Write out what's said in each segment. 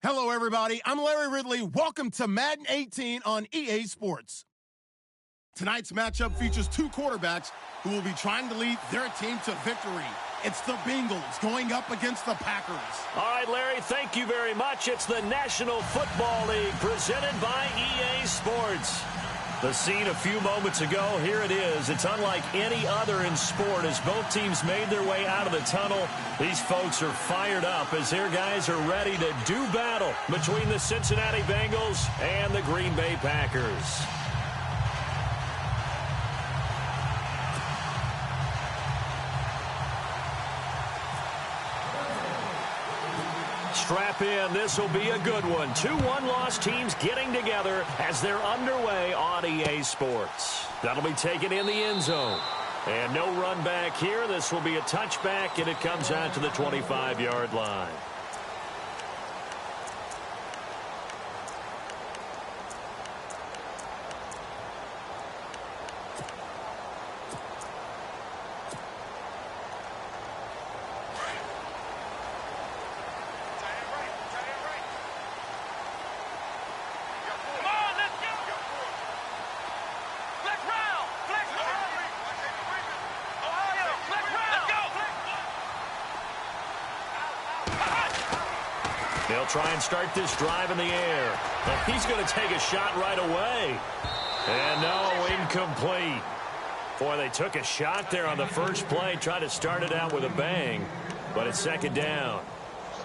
Hello, everybody. I'm Larry Ridley. Welcome to Madden 18 on EA Sports. Tonight's matchup features two quarterbacks who will be trying to lead their team to victory. It's the Bengals going up against the Packers. All right, Larry, thank you very much. It's the National Football League presented by EA Sports. The scene a few moments ago, here it is. It's unlike any other in sport as both teams made their way out of the tunnel. These folks are fired up as their guys are ready to do battle between the Cincinnati Bengals and the Green Bay Packers. Strap in. This will be a good one. Two one-loss teams getting together as they're underway on EA Sports. That'll be taken in the end zone. And no run back here. This will be a touchback, and it comes out to the 25-yard line. They'll try and start this drive in the air. And he's going to take a shot right away. And no, incomplete. Boy, they took a shot there on the first play, tried to start it out with a bang, but it's second down.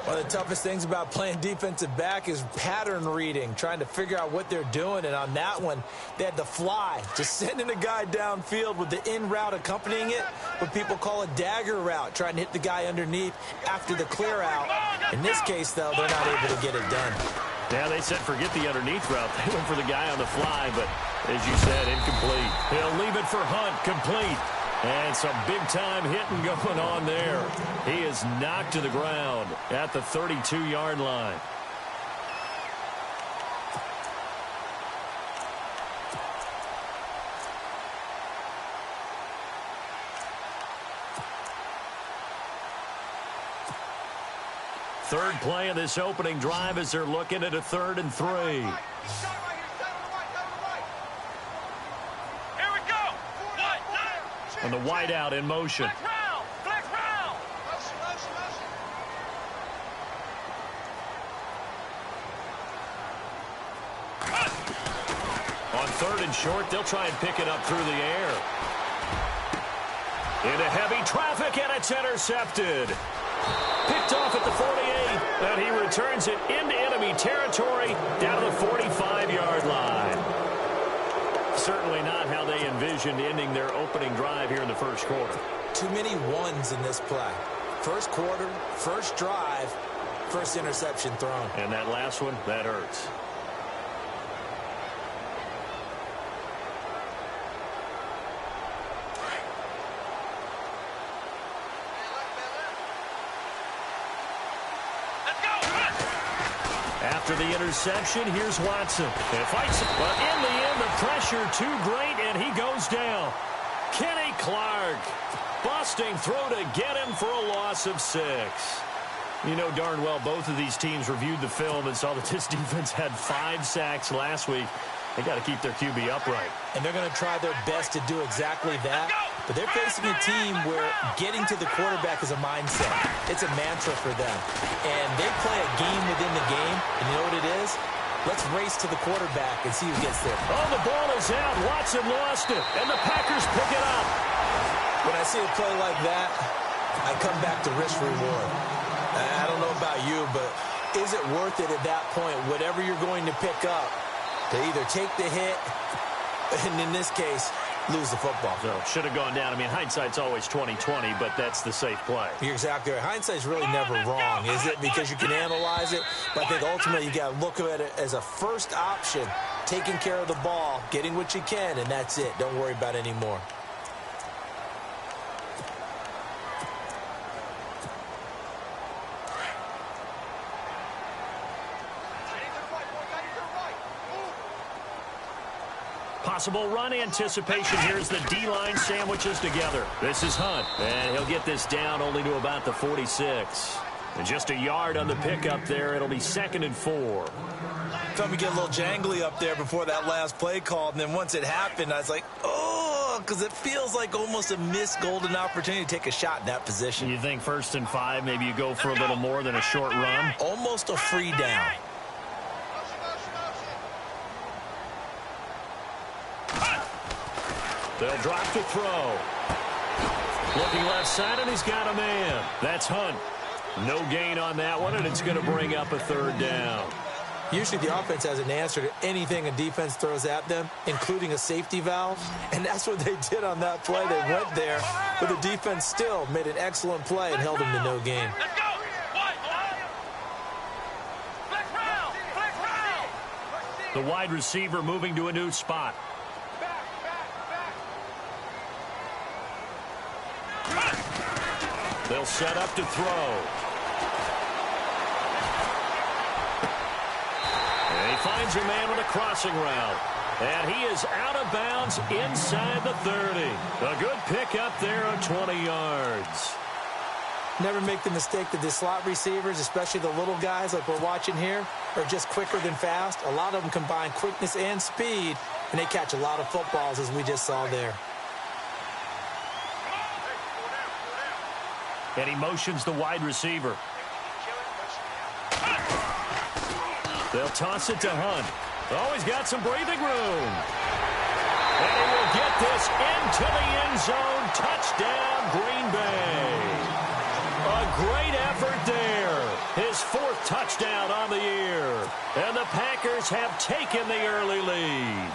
One of the toughest things about playing defensive back is pattern reading, trying to figure out what they're doing. And on that one, they had to fly, just sending a guy downfield with the in route accompanying it, what people call a dagger route, trying to hit the guy underneath after the clear out. In this case, though, they're not able to get it done. Yeah, they said forget the underneath route. They went for the guy on the fly, but as you said, incomplete. He'll leave it for Hunt, complete. And some big-time hitting going on there. He is knocked to the ground at the 32-yard line. Third play of this opening drive as they're looking at a 3rd and 3. And the wideout in motion. Flex round. On 3rd and short, they'll try and pick it up through the air. Into heavy traffic, and it's intercepted. Picked off at the 48, and he returns it into enemy territory down to the 45-yard line. Certainly not how they envisioned ending their opening drive here in the first quarter. Too many ones in this play. First quarter, first drive, first interception thrown. And that last one, that hurts. After the interception, here's Watson. And fights it. But in the end, the pressure too great, and he goes down. Kenny Clark, busting through to get him for a loss of 6. You know darn well both of these teams reviewed the film and saw that this defense had 5 sacks last week. They got to keep their QB upright. And they're going to try their best to do exactly that. But they're facing a team where getting to the quarterback is a mindset. It's a mantra for them. And they play a game within the game. And you know what it is? Let's race to the quarterback and see who gets there. Oh, the ball is out. Watson lost it. And the Packers pick it up. When I see a play like that, I come back to risk reward. I don't know about you, but is it worth it at that point, whatever you're going to pick up, to either take the hit, and in this case, lose the football? So, should have gone down. I mean, hindsight's always 20/20, but that's the safe play. You're exactly right. Hindsight's really never wrong, is it? Because you can analyze it, but I think ultimately you got to look at it as a first option, taking care of the ball, getting what you can, and that's it. Don't worry about it anymore. Possible run anticipation. Here's the D-line sandwiches together. This is Hunt, and he'll get this down only to about the 46. And just a yard on the pickup there. It'll be 2nd and 4. Thought we get a little jangly up there before that last play called, and then once it happened, I was like, oh, because it feels like almost a missed golden opportunity to take a shot in that position. You think 1st and 5, maybe you go for a little more than a short run? Almost a free down. They'll drop to throw. Looking left side, and he's got a man. That's Hunt. No gain on that one, and it's going to bring up a 3rd down. Usually the offense has an answer to anything a defense throws at them, including a safety valve, and that's what they did on that play. They went there, but the defense still made an excellent play and held them to no gain. Let's go. Flex round. Flex round. The wide receiver moving to a new spot. They'll set up to throw. And he finds a man with a crossing route. And he is out of bounds inside the 30. A good pickup there on 20 yards. Never make the mistake that the slot receivers, especially the little guys like we're watching here, are just quicker than fast. A lot of them combine quickness and speed, and they catch a lot of footballs, as we just saw there. And he motions the wide receiver. They'll toss it to Hunt. Oh, he's got some breathing room. And he will get this into the end zone. Touchdown, Green Bay. A great effort there. His 4th touchdown on the year. And the Packers have taken the early lead.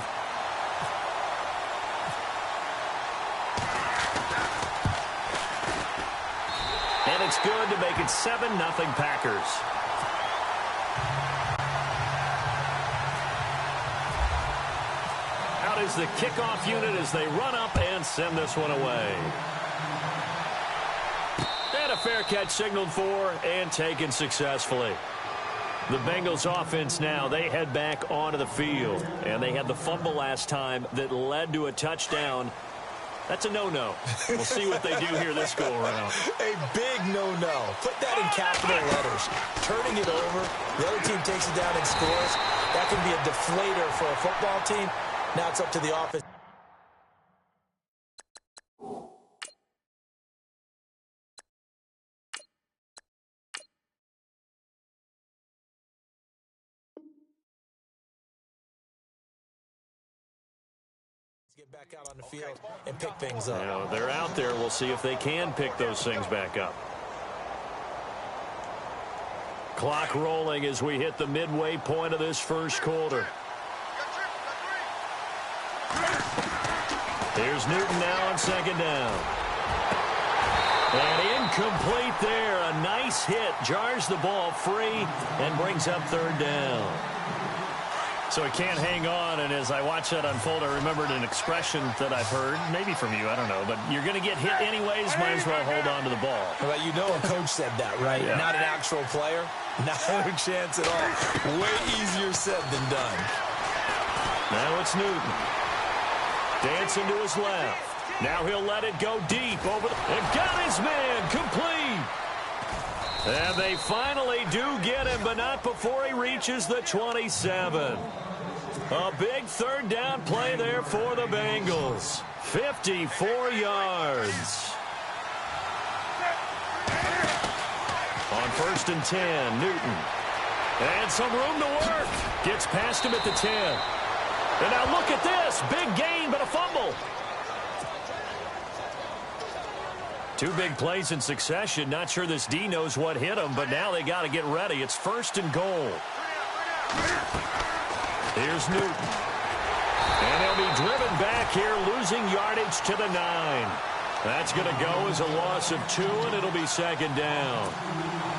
And it's good to make it 7-0 Packers. Out is the kickoff unit as they run up and send this one away. And a fair catch signaled for and taken successfully. The Bengals offense now, they head back onto the field. And they had the fumble last time that led to a touchdown. That's a no-no. We'll see what they do here this go-around. A big no-no. Put that in capital letters. Turning it over, the other team takes it down and scores. That can be a deflator for a football team. Now it's up to the offense. Get back out on the field and pick things up. Now, they're out there. We'll see if they can pick those things back up. Clock rolling as we hit the midway point of this first quarter. Here's Newton now on 2nd down. And incomplete there. A nice hit. Jars the ball free and brings up 3rd down. So he can't hang on, and as I watch that unfold, I remembered an expression that I've heard, maybe from you, I don't know, but you're going to get hit anyways, might as well hold on to the ball. Well, you know a coach said that, right? Yeah. Not an actual player. Not a chance at all. Way easier said than done. Now it's Newton. Dancing to his left. Now he'll let it go deep over the... And got his man complete. And they finally do get him, but not before he reaches the 27. A big 3rd down play there for the Bengals. 54 yards. On 1st and 10, Newton. And some room to work. Gets past him at the 10. And now look at this. Big gain, but a fumble. 2 big plays in succession. Not sure this D knows what hit him, but now they got to get ready. It's 1st and goal. Here's Newton. And he'll be driven back here, losing yardage to the 9. That's going to go as a loss of 2, and it'll be 2nd down.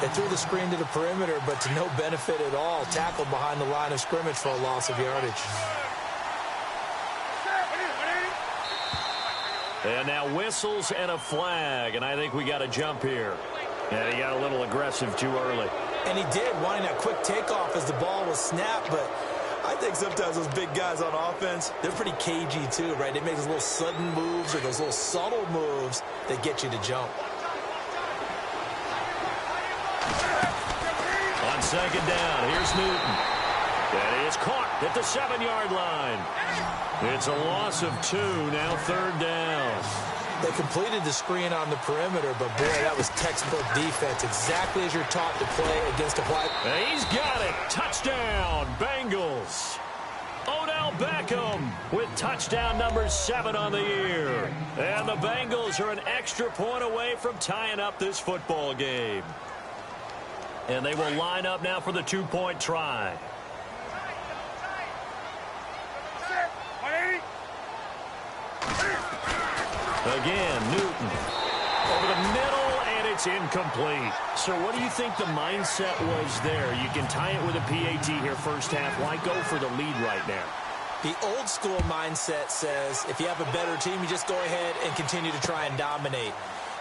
They threw the screen to the perimeter, but to no benefit at all. Tackled behind the line of scrimmage for a loss of yardage. And now whistles and a flag, and I think we got a jump here. Yeah, he got a little aggressive too early. And he did, wanting that quick takeoff as the ball was snapped, but I think sometimes those big guys on offense, they're pretty cagey too, right? They make those little sudden moves or those little subtle moves that get you to jump. second down. Here's Newton. That is caught at the 7-yard line. It's a loss of 2, now third down. They completed the screen on the perimeter, but boy, that was textbook defense, exactly as you're taught to play against a fly. And he's got it. Touchdown, Bengals. Odell Beckham with touchdown number 7 on the year. And the Bengals are an extra point away from tying up this football game. And they will line up now for the 2-point try. Again, Newton over the middle, and it's incomplete. So what do you think the mindset was there? You can tie it with a PAT here first half. Why go for the lead right now? The old school mindset says if you have a better team, you just go ahead and continue to try and dominate.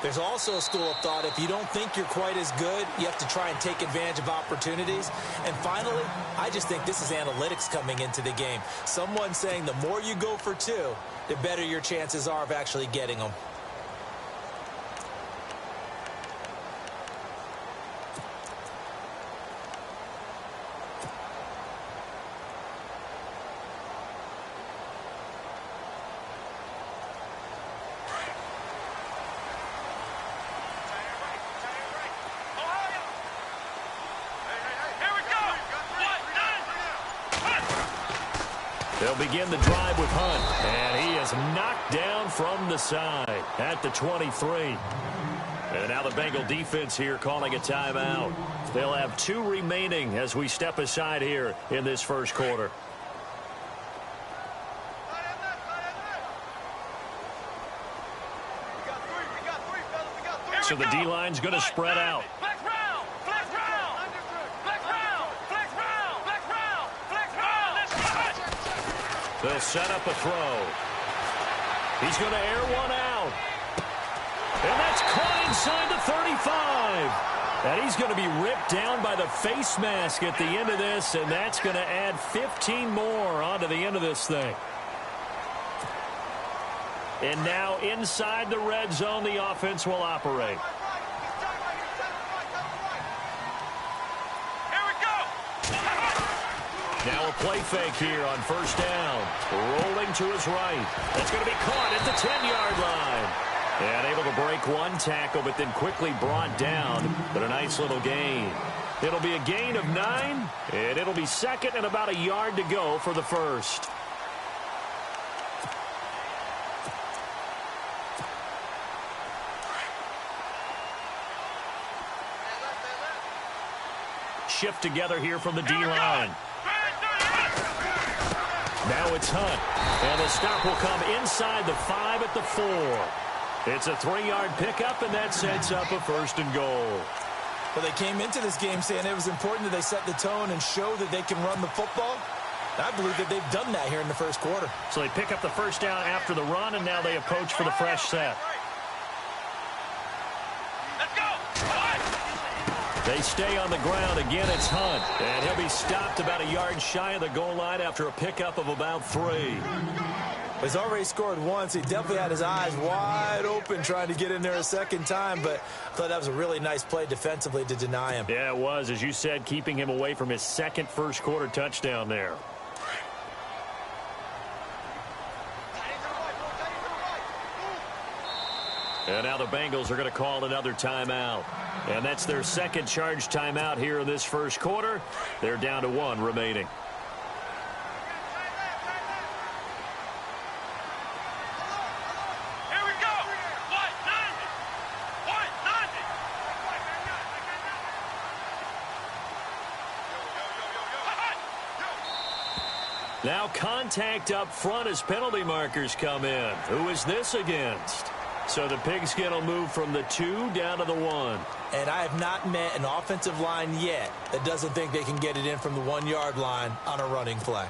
There's also a school of thought, if you don't think you're quite as good, you have to try and take advantage of opportunities. And finally, I just think this is analytics coming into the game. Someone saying the more you go for 2, the better your chances are of actually getting them. They'll begin the drive with Hunt, and he is knocked down from the side at the 23. And now the Bengal defense here calling a timeout. They'll have 2 remaining as we step aside here in this first quarter. So the D-line's going to spread out. They'll set up a throw. He's going to air one out. And that's caught inside the 35. And he's going to be ripped down by the face mask at the end of this, and that's going to add 15 more onto the end of this thing. And now inside the red zone, the offense will operate. Now a play fake here on first down. Rolling to his right. That's going to be caught at the 10-yard line. And able to break one tackle, but then quickly brought down. But a nice little gain. It'll be a gain of 9, and it'll be second and about a yard to go for the first. Shift together here from the D-line. Now it's Hunt, and the stop will come inside the 5 at the 4. It's a 3-yard pickup, and that sets up a first and goal. Well, they came into this game saying it was important that they set the tone and show that they can run the football. I believe that they've done that here in the first quarter. So they pick up the first down after the run, and now they approach for the fresh set. They stay on the ground. Again, it's Hunt. And he'll be stopped about a yard shy of the goal line after a pickup of about 3. He's already scored once. He definitely had his eyes wide open trying to get in there a second time, but I thought that was a really nice play defensively to deny him. Yeah, it was. As you said, keeping him away from his second first-quarter touchdown there. And now the Bengals are going to call another timeout. And that's their second charge timeout here in this first quarter. They're down to 1 remaining. Here we go. Now contact up front as penalty markers come in. Who is this against? So the pigskin will move from the 2 down to the 1. And I have not met an offensive line yet that doesn't think they can get it in from the 1-yard line on a running play.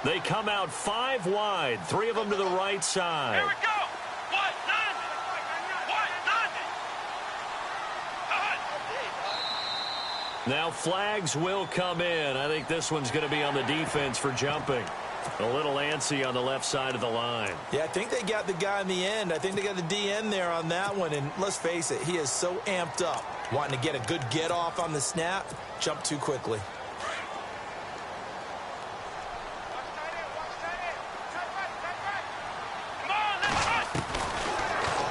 They come out 5 wide, 3 of them to the right side. Here we go. Now flags will come in. I think this one's going to be on the defense for jumping. A little antsy on the left side of the line. Yeah, I think they got the guy in the end. I think they got the DN there on that one. And let's face it, he is so amped up. Wanting to get a good get off on the snap. Jump too quickly.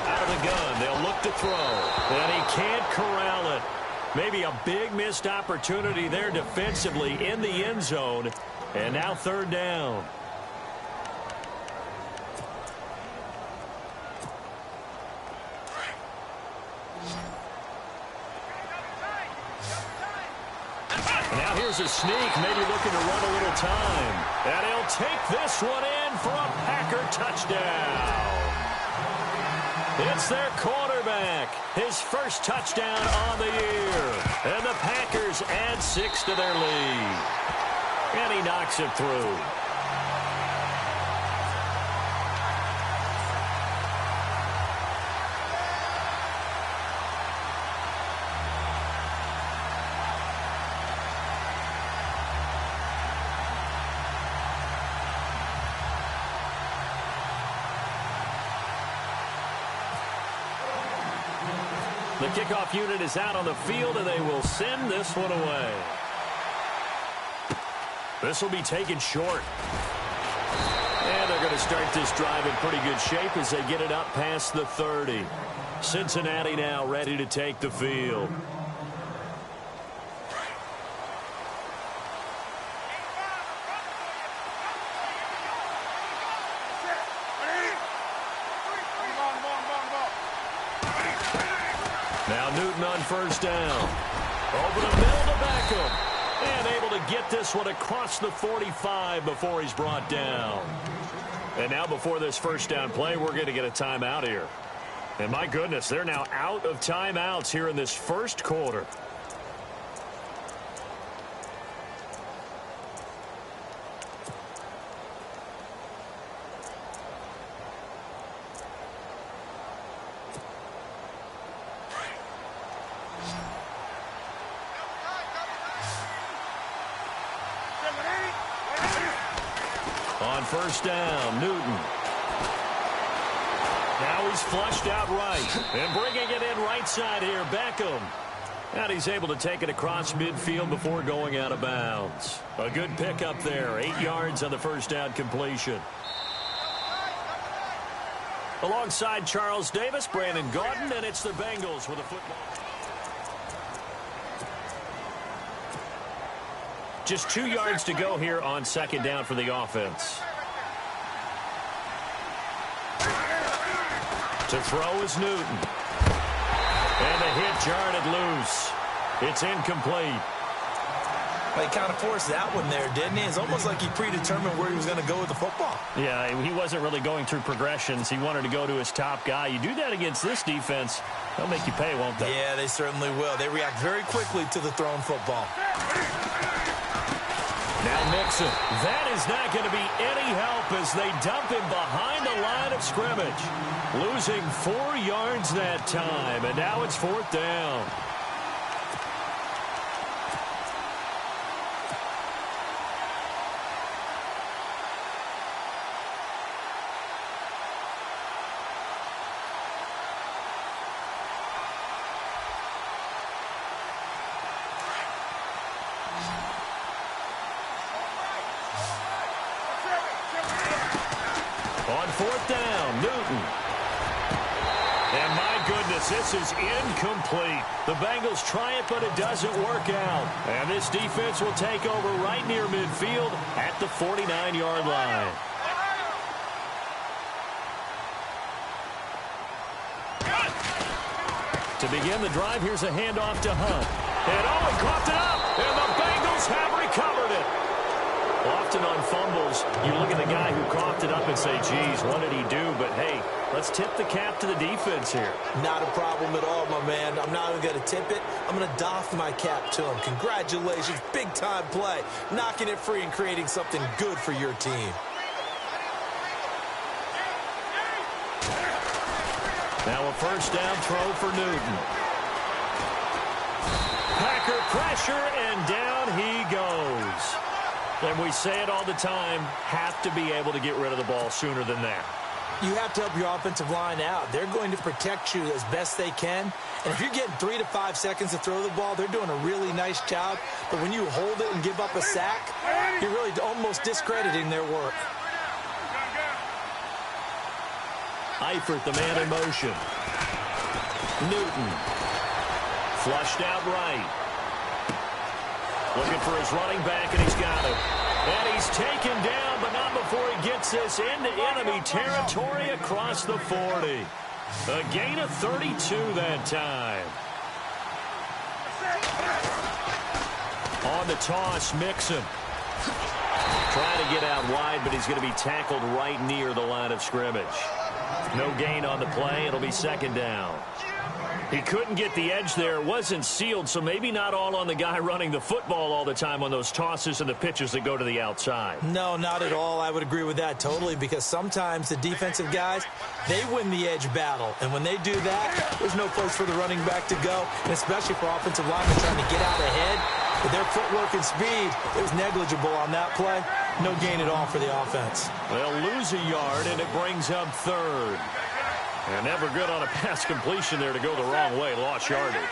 Out of the gun, they'll look to throw. And he can't corral it. Maybe a big missed opportunity there defensively in the end zone. And now third down. Now here's a sneak, maybe looking to run a little time. And he'll take this one in for a Packer touchdown. It's their quarterback, his first touchdown on the year. And the Packers add 6 to their lead. And he knocks it through. The kickoff unit is out on the field, and they will send this one away. This will be taken short. And they're going to start this drive in pretty good shape as they get it up past the 30. Cincinnati now ready to take the field. Now Newton on first down. Over the middle to Beckham. And able to get this one across the 45 before he's brought down. And now before this first down play, we're going to get a timeout here. And my goodness, they're now out of timeouts here in this first quarter. On first down, Newton. Now he's flushed out right. And bringing it in right side here, Beckham. And he's able to take it across midfield before going out of bounds. A good pickup there. 8 yards on the first down completion. Alongside Charles Davis, Brandon Gaudin, and it's the Bengals with a football. Just 2 yards to go here on second down for the offense. To throw is Newton. And the hit jarred loose. It's incomplete. Well, he kind of forced that one there, didn't he? It's almost like he predetermined where he was going to go with the football. Yeah, he wasn't really going through progressions. He wanted to go to his top guy. You do that against this defense, they'll make you pay, won't they? Yeah, they certainly will. They react very quickly to the thrown football. Now Mixon. That is not going to be any help as they dump him behind the line of scrimmage. Losing 4 yards that time, and now it's fourth down. On fourth down, Newton. And my goodness, this is incomplete. The Bengals try it, but it doesn't work out. And this defense will take over right near midfield at the 49-yard line. To begin the drive, here's a handoff to Hunt. And oh, he coughed it up, and the Bengals have recovered it. Often on fumbles, you look at the guy who coughed it up and say, geez, what did he do? But, hey, let's tip the cap to the defense here. Not a problem at all, my man. I'm not even going to tip it. I'm going to doff my cap to him. Congratulations. Big-time play. Knocking it free and creating something good for your team. Now a first down throw for Newton. Packer pressure, and down he goes. And we say it all the time, have to be able to get rid of the ball sooner than that. You have to help your offensive line out. They're going to protect you as best they can. And if you're getting 3 to 5 seconds to throw the ball, they're doing a really nice job. But when you hold it and give up a sack, you're really almost discrediting their work. Eifert, the man in motion. Newton. Flushed out right. Looking for his running back, and he's got it. And he's taken down, but not before he gets this into enemy territory across the 40. A gain of 32 that time. On the toss, Mixon. Trying to get out wide, but he's going to be tackled right near the line of scrimmage. No gain on the play. It'll be second down. He couldn't get the edge there. It wasn't sealed, so maybe not all on the guy running the football all the time on those tosses and the pitches that go to the outside. No, not at all. I would agree with that totally, because sometimes the defensive guys, they win the edge battle. And when they do that, there's no place for the running back to go, and especially for offensive linemen trying to get out ahead. With their footwork and speed, it was negligible on that play. No gain at all for the offense. They'll lose a yard, and it brings up third. And never good on a pass completion there to go the wrong way. Lost yardage.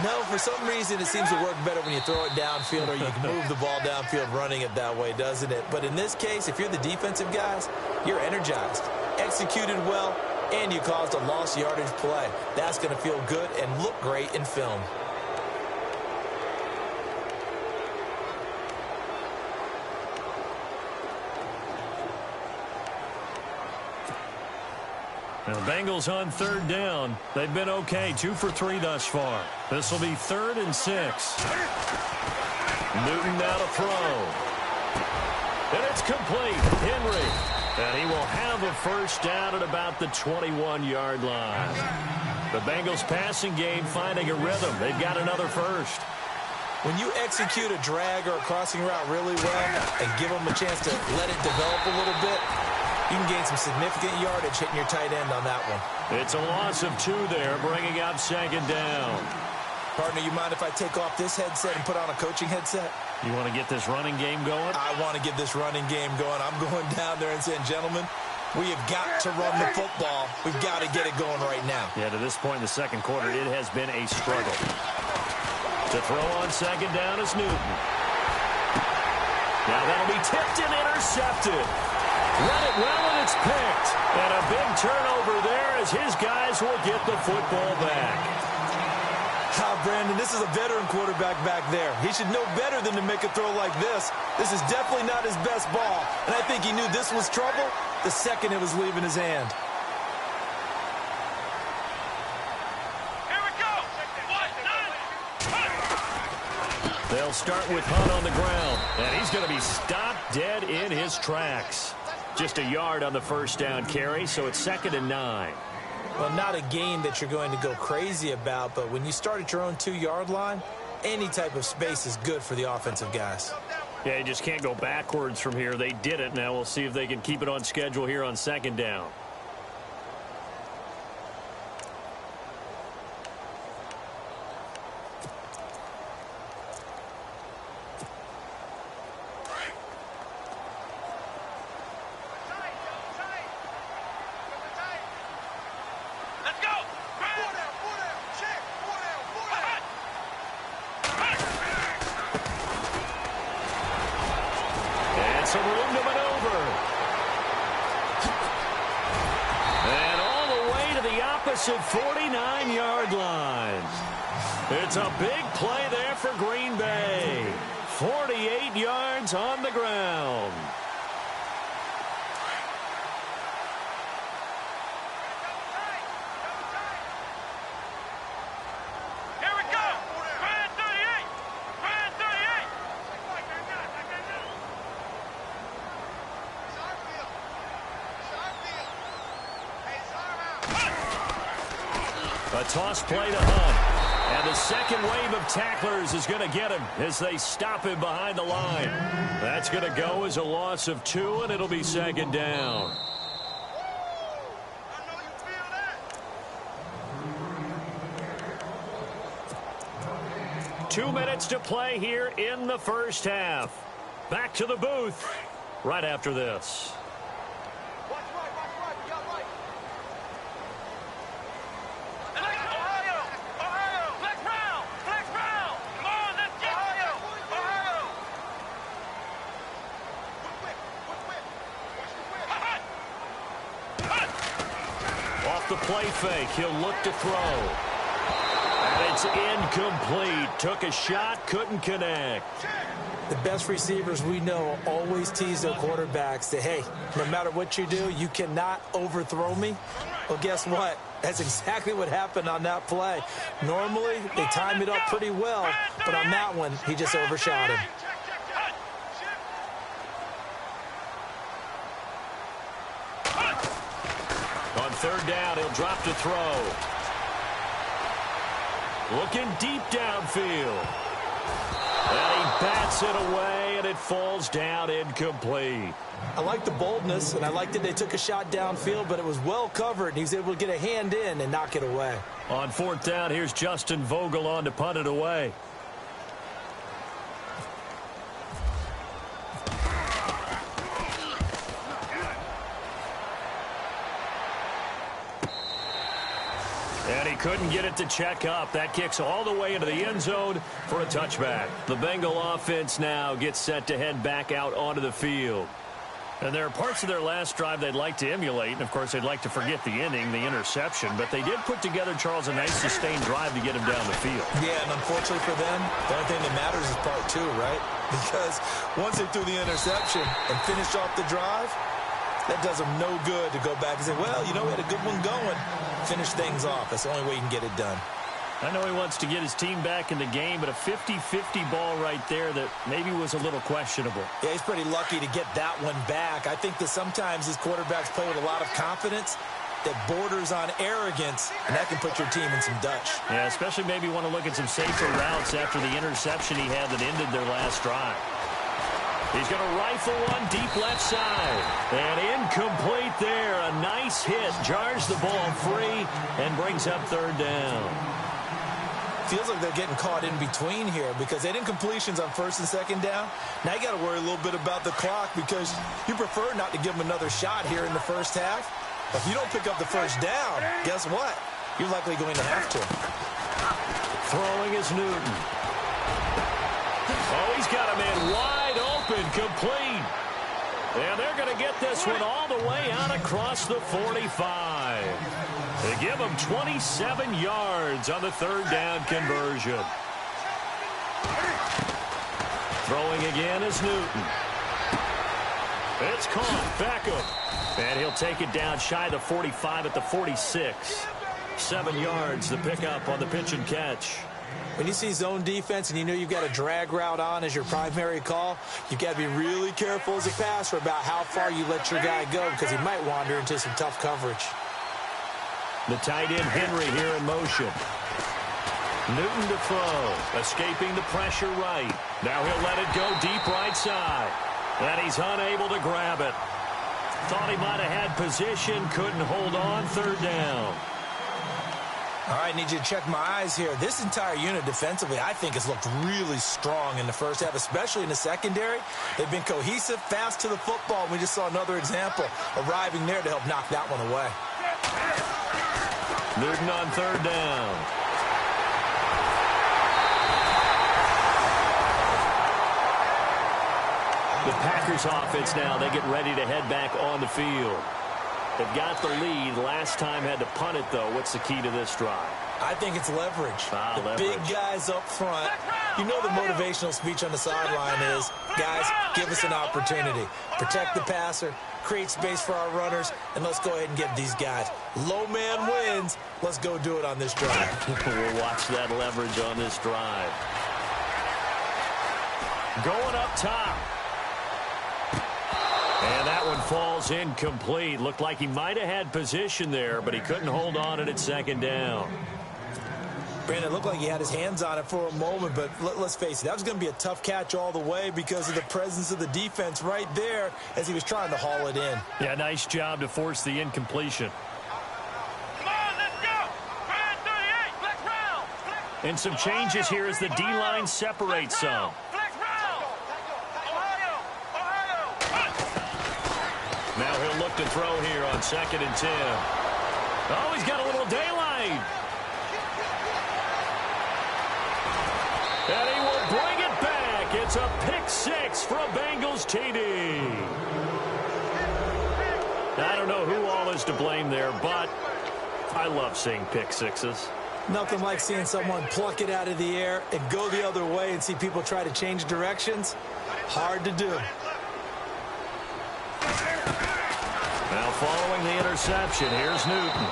No, for some reason it seems to work better when you throw it downfield or you can move the ball downfield running it that way, doesn't it? But in this case, if you're the defensive guys, you're energized, executed well, and you caused a lost yardage play. That's going to feel good and look great in film. And the Bengals on third down. They've been okay, 2 for 3 thus far. This will be 3rd and 6. Newton now to throw. And it's complete. Henry. And he will have a first down at about the 21-yard line. The Bengals passing game finding a rhythm. They've got another first. When you execute a drag or a crossing route really well and give them a chance to let it develop a little bit, you can gain some significant yardage hitting your tight end on that one. It's a loss of 2 there, bringing up second down. Partner, you mind if I take off this headset and put on a coaching headset? You want to get this running game going? I want to get this running game going. I'm going down there and saying, gentlemen, we have got to run the football. We've got to get it going right now. Yeah, to this point in the second quarter, it has been a struggle. To throw on second down is Newton. Now that'll be tipped and intercepted. Read it well, and it's picked. And a big turnover there as his guys will get the football back. Brandon, this is a veteran quarterback back there. He should know better than to make a throw like this. This is definitely not his best ball. And I think he knew this was trouble the second it was leaving his hand. Here we go. They'll start with Hunt on the ground. And he's going to be stopped dead in his tracks. Just a yard on the first down carry, so it's 2nd and 9. Well, not a gain that you're going to go crazy about, but when you start at your own 2-yard line, any type of space is good for the offensive guys. Yeah, you just can't go backwards from here. They did it. Now we'll see if they can keep it on schedule here on second down. Some room to maneuver. And all the way to the opposite 49-yard line. It's a big play there for Green Bay. 48 yards on the ground. A toss play to Hunt. And the second wave of tacklers is going to get him as they stop him behind the line. That's going to go as a loss of 2, and it'll be second down. Two minutes to play here in the first half. Back to the booth right after this. Watch right. We got right. Ohio. Flex round. Come on, let's get Ohio. Off the play fake, he'll look to throw. And it's incomplete. Took a shot, couldn't connect. The best receivers we know always tease their quarterbacks that, hey, no matter what you do, you cannot overthrow me. Well, guess what? That's exactly what happened on that play. Normally, they time it up pretty well, but on that one, he just overshot him. On third down, he'll drop to throw. Looking deep downfield. And he bats it away, and it falls down incomplete. I like the boldness, and I like that they took a shot downfield, but it was well covered, and he was able to get a hand in and knock it away. On fourth down, here's Justin Vogel on to punt it away. And he couldn't get it to check up. That kicks all the way into the end zone for a touchback. The Bengal offense now gets set to head back out onto the field. And there are parts of their last drive they'd like to emulate. And, of course, they'd like to forget the inning, the interception. But they did put together, Charles, a nice sustained drive to get him down the field. Yeah, and unfortunately for them, the only thing that matters is part two, right? Because once they threw the interception and finished off the drive, that does them no good to go back and say, well, you know, we had a good one going. Finish things off. That's the only way you can get it done. I know he wants to get his team back in the game, but a 50-50 ball right there that maybe was a little questionable. Yeah, he's pretty lucky to get that one back. I think that sometimes these quarterbacks play with a lot of confidence that borders on arrogance, and that can put your team in some Dutch. Yeah, especially maybe want to look at some safer routes after the interception he had that ended their last drive. He's going to rifle one deep left side. And incomplete there. A nice hit. Jars the ball free and brings up third down. Feels like they're getting caught in between here because they had incompletions on first and second down. Now you got to worry a little bit about the clock because you prefer not to give them another shot here in the first half. But if you don't pick up the first down, guess what? You're likely going to have to. Throwing is Newton. Oh, he's got a man wide open, complete. And they're going to get this one all the way out across the 45. They give him 27 yards on the third down conversion. Throwing again is Newton. It's caught. Beckham. And he'll take it down shy of the 45 at the 46. 7 yards the pickup on the pitch and catch. When you see zone defense and you know you've got a drag route on as your primary call, you've got to be really careful as a passer about how far you let your guy go because he might wander into some tough coverage. The tight end Henry here in motion. Newton to throw. Escaping the pressure right. Now he'll let it go deep right side. And he's unable to grab it. Thought he might have had position. Couldn't hold on. Third down. All right, need you to check my eyes here. This entire unit defensively, I think, has looked really strong in the first half, especially in the secondary. They've been cohesive, fast to the football. We just saw another example arriving there to help knock that one away. Newton on third down. The Packers offense now, they get ready to head back on the field. They've got the lead. Last time had to punt it, though. What's the key to this drive? I think it's leverage. Leverage. Big guys up front. You know the motivational speech on the sideline is, guys, give us an opportunity. Protect the passer, create space for our runners, and let's go ahead and get these guys. Low man wins. Let's go do it on this drive. We'll watch that leverage on this drive. Going up top. And that one falls incomplete. Looked like he might have had position there, but he couldn't hold on it at second down. Brandon, it looked like he had his hands on it for a moment, but let's face it, that was going to be a tough catch all the way because of the presence of the defense right there as he was trying to haul it in. Yeah, nice job to force the incompletion. Come on, let's go. 38, flex round. And some changes here as the D-line separates some. Flex round. Ohio. Now he'll look to throw here on 2nd and 10. Oh, he's got a little daylight. And he will bring it back. It's a pick 6 for a Bengals TD. I don't know who all is to blame there, but I love seeing pick 6s. Nothing like seeing someone pluck it out of the air and go the other way and see people try to change directions. Hard to do. Now following the interception, here's Newton.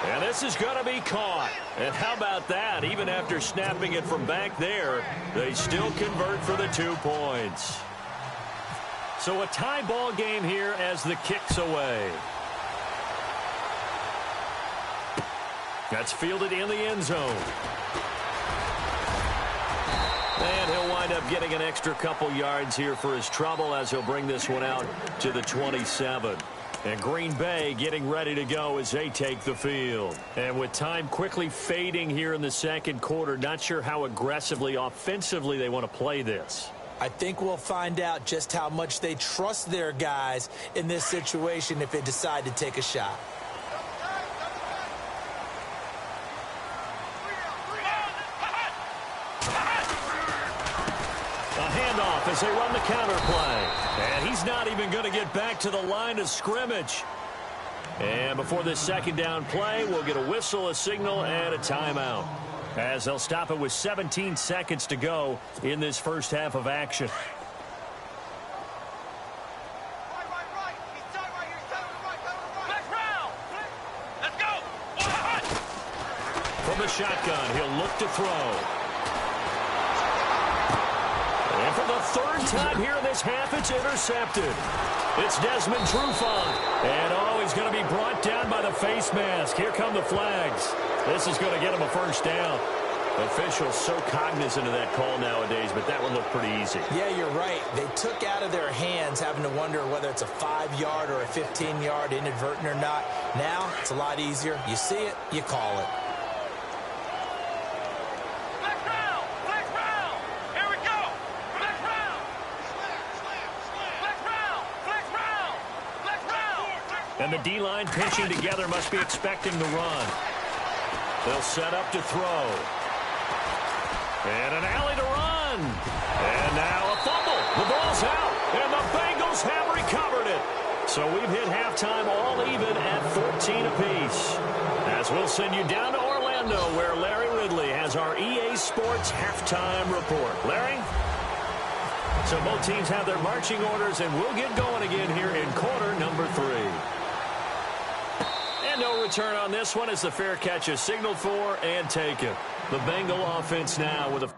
And this is going to be caught. And how about that? Even after snapping it from back there, they still convert for the 2 points. So a tie ball game here as the kick's away. That's fielded in the end zone. And he'll wind up getting an extra couple yards here for his trouble as he'll bring this one out to the 27. And Green Bay getting ready to go as they take the field. And with time quickly fading here in the second quarter, not sure how aggressively, offensively they want to play this. I think we'll find out just how much they trust their guys in this situation if they decide to take a shot. As they run the counter play. And he's not even going to get back to the line of scrimmage. And before this second down play, we'll get a whistle, a signal, and a timeout. As they'll stop it with 17 seconds to go in this first half of action. Let's go. From the shotgun, he'll look to throw. And for the third time here in this half, it's intercepted. It's Desmond Trufant. And, oh, he's going to be brought down by the face mask. Here come the flags. This is going to get him a first down. Officials so cognizant of that call nowadays, but that one looked pretty easy. Yeah, you're right. They took out of their hands having to wonder whether it's a 5-yard or a 15-yard inadvertent or not. Now, it's a lot easier. You see it, you call it. And the D-line pinching together must be expecting the run. They'll set up to throw. And an alley to run. And now a fumble. The ball's out. And the Bengals have recovered it. So we've hit halftime all even at 14 apiece. As we'll send you down to Orlando, where Larry Ridley has our EA Sports halftime report. Larry? So both teams have their marching orders, and we'll get going again here in quarter number 3. And no return on this one as the fair catch is signaled for and taken. The Bengal offense now with a...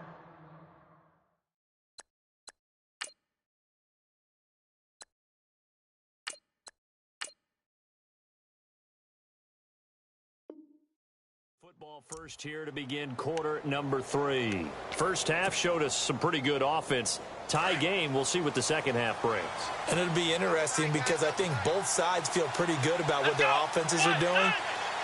Football first here to begin quarter number 3. First half showed us some pretty good offense. Tie game, we'll see what the second half brings. And it'll be interesting because I think both sides feel pretty good about what their offenses are doing.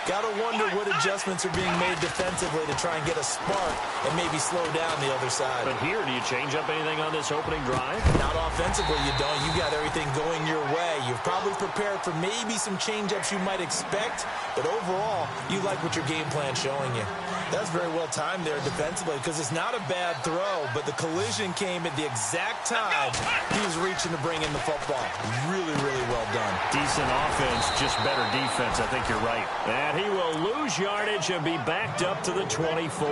Got to wonder what adjustments are being made defensively to try and get a spark and maybe slow down the other side. But here, do you change up anything on this opening drive? Not offensively, you don't. You got everything going your way. You've probably prepared for maybe some change-ups you might expect, but overall, you like what your game plan's showing you. That's very well timed there defensively because it's not a bad throw, but the collision came at the exact time he was reaching to bring in the football. Really, really well done. Decent offense, just better defense. I think you're right. And he will lose yardage and be backed up to the 24.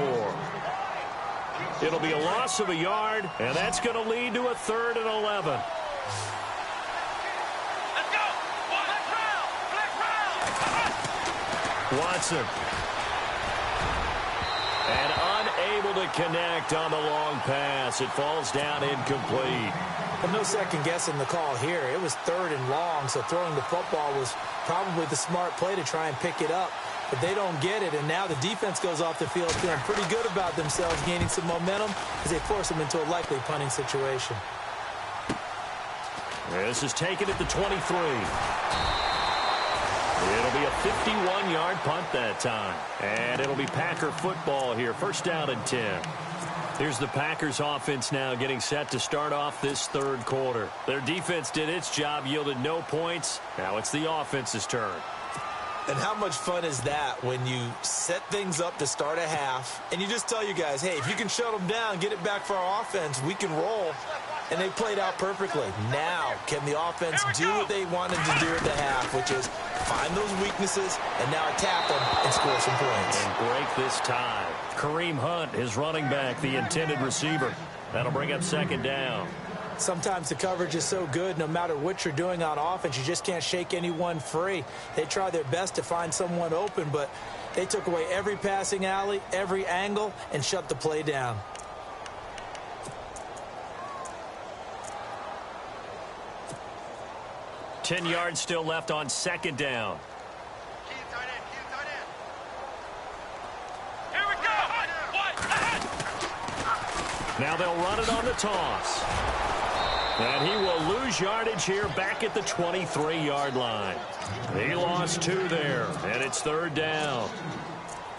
It'll be a loss of a yard, and that's going to lead to a 3rd and 11. Let's go. Flex round. Watson. And unable to connect on the long pass. It falls down incomplete. Well, no second guessing the call here. It was 3rd and long, so throwing the football was probably the smart play to try and pick it up. But they don't get it, and now the defense goes off the field feeling pretty good about themselves, gaining some momentum as they force them into a likely punting situation. This is taken at the 23. It'll be a 51-yard punt that time. And it'll be Packer football here. First down and 10. Here's the Packers offense now getting set to start off this third quarter. Their defense did its job, yielded no points. Now it's the offense's turn. And how much fun is that when you set things up to start a half and you just tell you guys, hey, if you can shut them down, get it back for our offense, we can roll. And they played out perfectly. Now, can the offense do what they wanted to do at the half, which is find those weaknesses and now attack them and score some points. And break this tie. Kareem Hunt, his running back, the intended receiver. That'll bring up second down. Sometimes the coverage is so good, no matter what you're doing on offense, you just can't shake anyone free. They try their best to find someone open, but they took away every passing alley, every angle, and shut the play down. Ten yards still left on second down. Here we go. Now they'll run it on the toss. And he will lose yardage here back at the 23-yard line. He lost 2 there, and it's third down.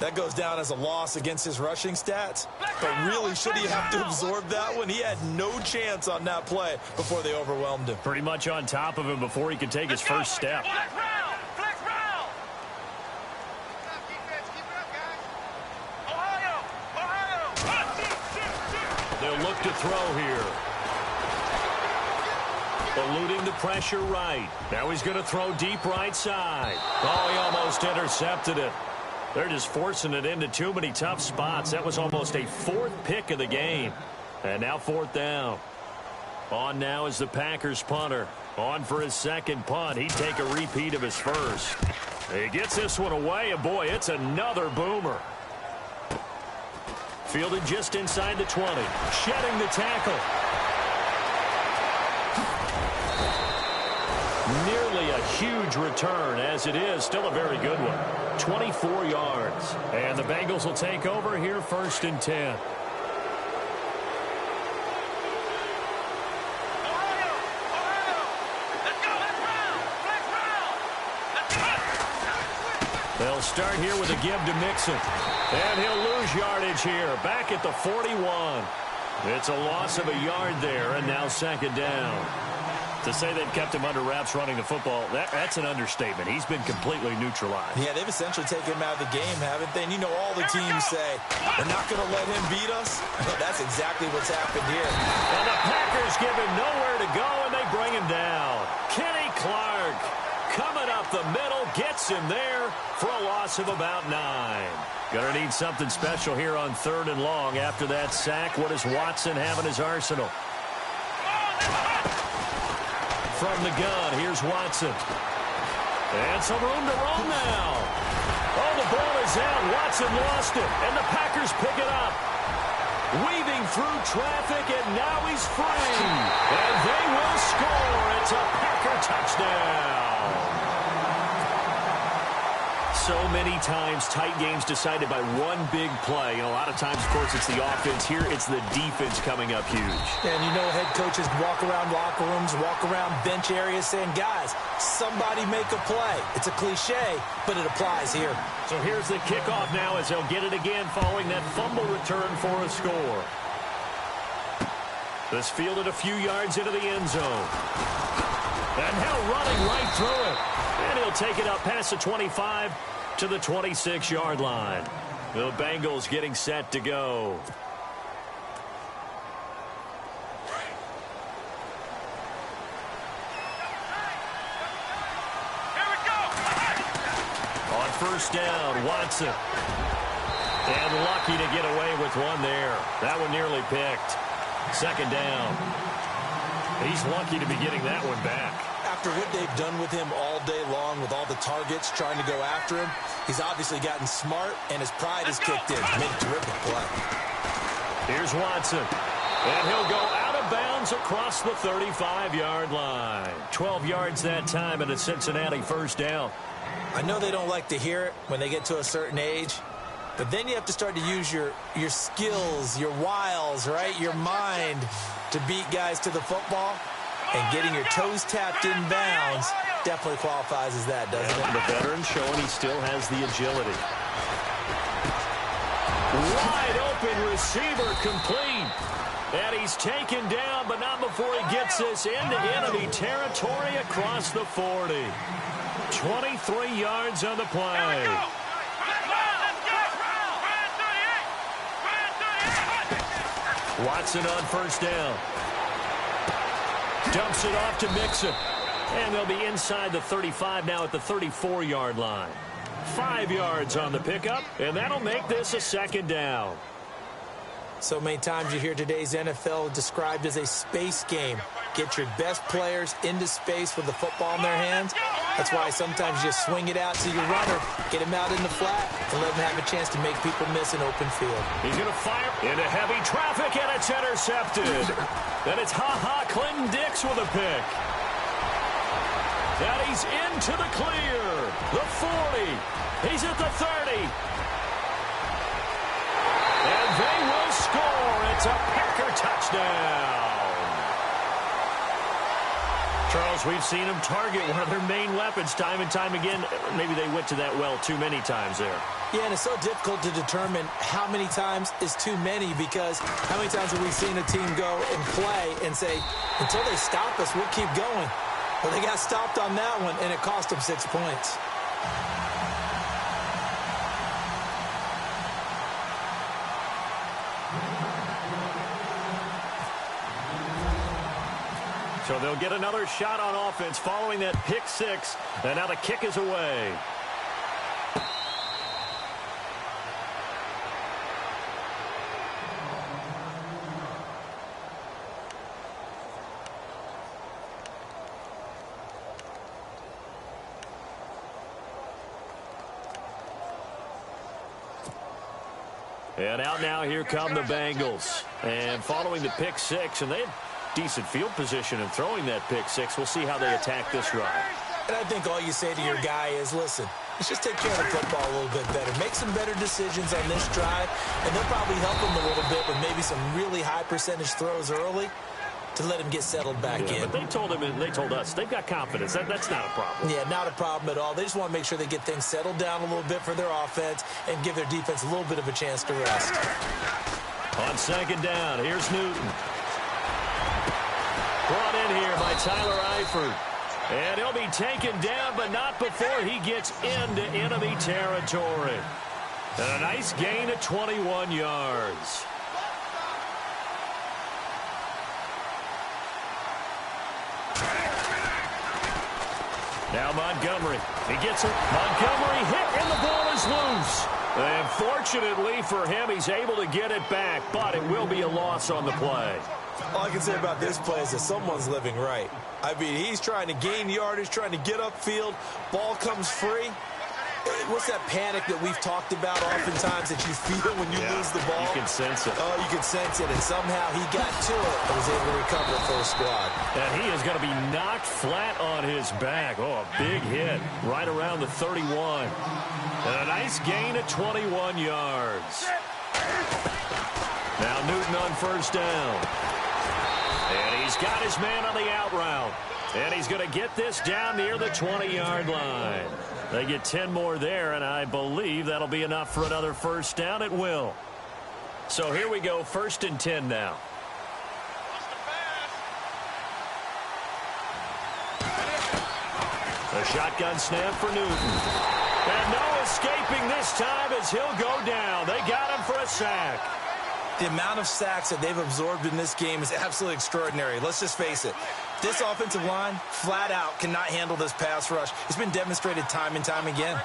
That goes down as a loss against his rushing stats. But really, should he have to absorb that one? He had no chance on that play before they overwhelmed him. Pretty much on top of him before he could take his first step. Flex round. Flex round. Ohio. They'll look to throw here. Eluding the pressure right. Now he's going to throw deep right side. Oh, he almost intercepted it. They're just forcing it into too many tough spots. That was almost a 4th pick of the game. And now 4th down. On now is the Packers punter. On for his second punt. He'd take a repeat of his first. He gets this one away, and boy, it's another boomer. Fielded just inside the 20. Shedding the tackle. Nearly a huge return, as it is still a very good one. 24 yards. And the Bengals will take over here, 1st and 10. They'll start here with a give to Mixon. And he'll lose yardage here, back at the 41. It's a loss of a yard there, and now second down. To say they've kept him under wraps running the football, that's an understatement. He's been completely neutralized. Yeah, they've essentially taken him out of the game, haven't they? And you know all the teams say, they're not going to let him beat us. That's exactly what's happened here. And the Packers give him nowhere to go, and they bring him down. Kenny Clark coming up the middle, gets him there for a loss of about 9. Gonna need something special here on 3rd and long after that sack. What does Watson have in his arsenal? From the gun, here's Watson. And some room to roam now. Oh, the ball is out. Watson lost it, and the Packers pick it up. Weaving through traffic, and now he's free. And they will score. It's a Packer touchdown. So many times, tight games decided by one big play. And a lot of times, of course, it's the offense. Here, it's the defense coming up huge. And you know head coaches walk around locker rooms, walk around bench areas saying, guys, somebody make a play. It's a cliche, but it applies here. So here's the kickoff now as they'll get it again following that fumble return for a score. This fielded a few yards into the end zone. And now running right through it. And he'll take it up past the 25 to the 26-yard line. The Bengals getting set to go. Here we go. On first down, Watson. And lucky to get away with one there. That one nearly picked. Second down. He's lucky to be getting that one back. After what they've done with him all day long with all the targets trying to go after him, he's obviously gotten smart, and his pride has kicked in. Made a terrific play. Here's Watson. And he'll go out of bounds across the 35-yard line. 12 yards that time, and a Cincinnati first down. I know they don't like to hear it when they get to a certain age, but then you have to start to use your skills, your wiles, right, your mind to beat guys to the football. And getting your toes tapped in bounds definitely qualifies as that, doesn't it? The veteran showing he still has the agility. Wide open receiver complete. And he's taken down, but not before he gets this into enemy territory across the 40. 23 yards on the play. Watson on first down. Dumps it off to Mixon. And they'll be inside the 35 now at the 34-yard line. 5 yards on the pickup, and that'll make this a second down. So many times you hear today's NFL described as a space game. Get your best players into space with the football in their hands. That's why sometimes you just swing it out to your runner, get him out in the flat, and let him have a chance to make people miss an open field. He's going to fire into heavy traffic, and it's intercepted. Then it's Clinton Dix with a pick. And he's into the clear. The 40. He's at the 30. And they will score. It's a Packer touchdown. Charles, we've seen them target one of their main weapons time and time again. Maybe they went to that well too many times there. Yeah, and it's so difficult to determine how many times is too many, because how many times have we seen a team go and play and say, until they stop us, we'll keep going. Well, they got stopped on that one, and it cost them 6 points. So they'll get another shot on offense following that pick six, and now the kick is away. And out now, here come the Bengals. And following the pick six, and they had decent field position in throwing that pick six. We'll see how they attack this drive. And I think all you say to your guy is, listen, let's just take care of the football a little bit better. Make some better decisions on this drive, and they'll probably help him a little bit with maybe some really high percentage throws early to let him get settled back in. But they told him, and they told us, they've got confidence. That's not a problem. Yeah, not a problem at all. They just want to make sure they get things settled down a little bit for their offense and give their defense a little bit of a chance to rest. On second down, here's Newton. Brought in here by Tyler Eifert. And he'll be taken down, but not before he gets into enemy territory. And a nice gain of 21 yards. Now Montgomery. He gets it. Montgomery hit, and the ball is loose. And fortunately for him, he's able to get it back, but it will be a loss on the play. All I can say about this play is that someone's living right. I mean, he's trying to gain yardage, trying to get upfield. Ball comes free. What's that panic that we've talked about oftentimes that you feel when you lose the ball? You can sense it. Oh, you can sense it, and somehow he got to it and was able to recover for a squad. And he is going to be knocked flat on his back. Oh, a big hit right around the 31. And a nice gain of 21 yards. Now Newton on first down. And he's got his man on the out route. And he's going to get this down near the 20-yard line. They get 10 more there, and I believe that'll be enough for another first down. It will. So here we go, 1st and 10 now. A shotgun snap for Newton. And no escaping this time as he'll go down. They got him for a sack. The amount of sacks that they've absorbed in this game is absolutely extraordinary. Let's just face it. This offensive line, flat out, cannot handle this pass rush. It's been demonstrated time and time again.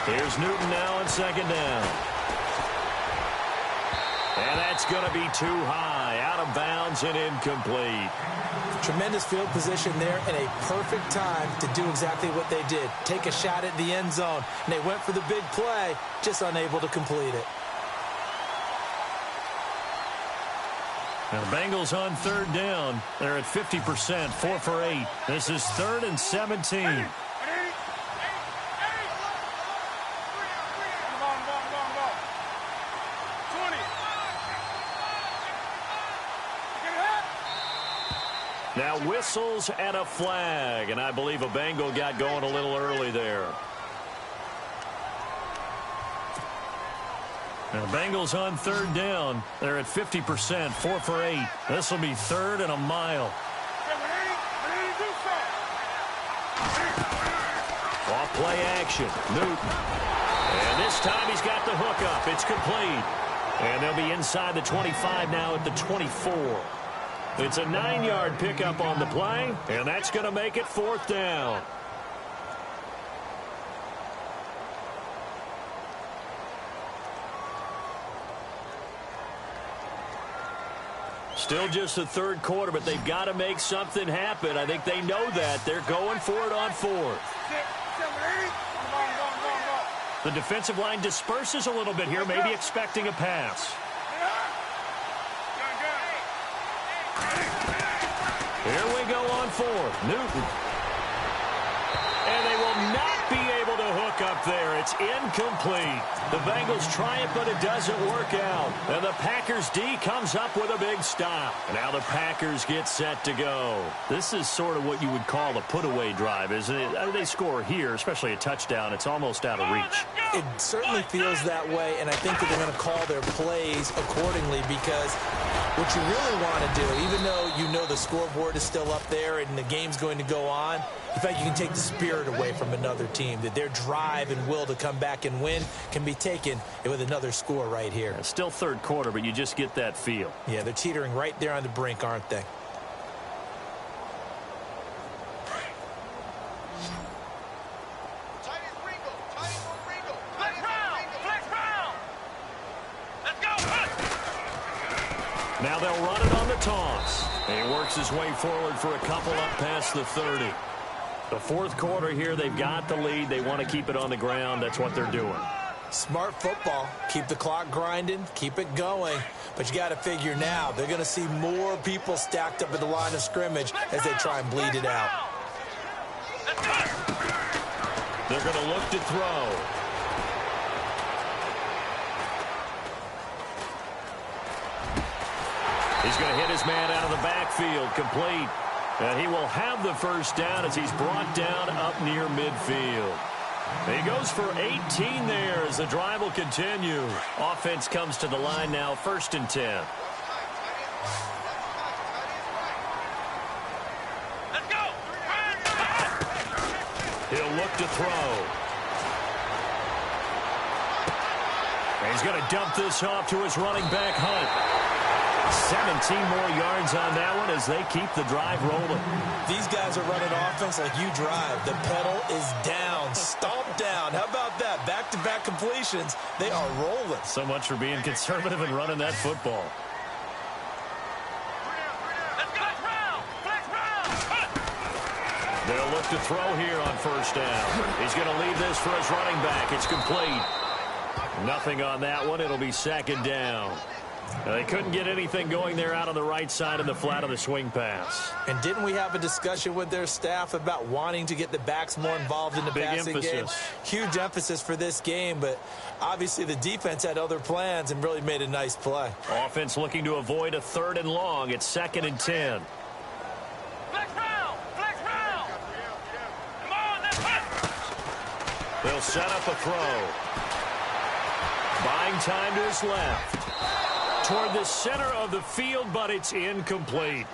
Here's Newton now on second down. And that's going to be too high, out of bounds and incomplete. Tremendous field position there and a perfect time to do exactly what they did. Take a shot at the end zone. And they went for the big play, just unable to complete it. Now the Bengals on third down. They're at 50%, 4 for 8. This is 3rd and 17. Now whistles and a flag, and I believe a Bengal got going a little early there. The Bengals on third down. They're at 50%, 4 for 8. This will be third and a mile. Off play action. Newton. And this time he's got the hook up. It's complete. And they'll be inside the 25 now at the 24. It's a 9-yard pickup on the play, and that's going to make it 4th down. Still just the third quarter, but they've got to make something happen. I think they know that. They're going for it on 4th. The defensive line disperses a little bit here, maybe expecting a pass. Here we go on 4th. Newton. And they will not be able to hook up there. It's incomplete. The Bengals try it, but it doesn't work out. And the Packers D comes up with a big stop. And now the Packers get set to go. This is sort of what you would call a put-away drive, isn't it? They score here, especially a touchdown. It's almost out of reach. It certainly feels that way, and I think that they're going to call their plays accordingly because what you really want to do, even though you know the scoreboard is still up there and the game's going to go on, in fact, you can take the spirit away from another team, that their drive and will to come back and win can be taken with another score right here. It's still third quarter, but you just get that feel. Yeah, they're teetering right there on the brink, aren't they? Now they'll run it on the toss. He works his way forward for a couple up past the 30. The fourth quarter here, they've got the lead. They want to keep it on the ground. That's what they're doing. Smart football. Keep the clock grinding. Keep it going. But you got to figure now, they're going to see more people stacked up at the line of scrimmage as they try and bleed it out. They're going to look to throw. He's going to hit his man out of the backfield, complete. And he will have the first down as he's brought down up near midfield. He goes for 18 there as the drive will continue. Offense comes to the line now, 1st and 10. Let's go. He'll look to throw. And he's going to dump this off to his running back, Hunt. 17 more yards on that one as they keep the drive rolling. These guys are running offense like you drive. The pedal is down, stomped down. How about that? Back-to-back completions. They are rolling. So much for being conservative and running that football. They'll look to throw here on 1st down. He's going to leave this for his running back. It's complete. Nothing on that one. It'll be 2nd down. They couldn't get anything going there out on the right side of the flat of the swing pass. And didn't we have a discussion with their staff about wanting to get the backs more involved in the passing game? Huge emphasis for this game, but obviously the defense had other plans and really made a nice play. Offense looking to avoid a 3rd and long. It's 2nd and 10. Flex round. Flex round. Come on, let's hit. They'll set up a throw. Buying time to his left. Toward the center of the field, but it's incomplete.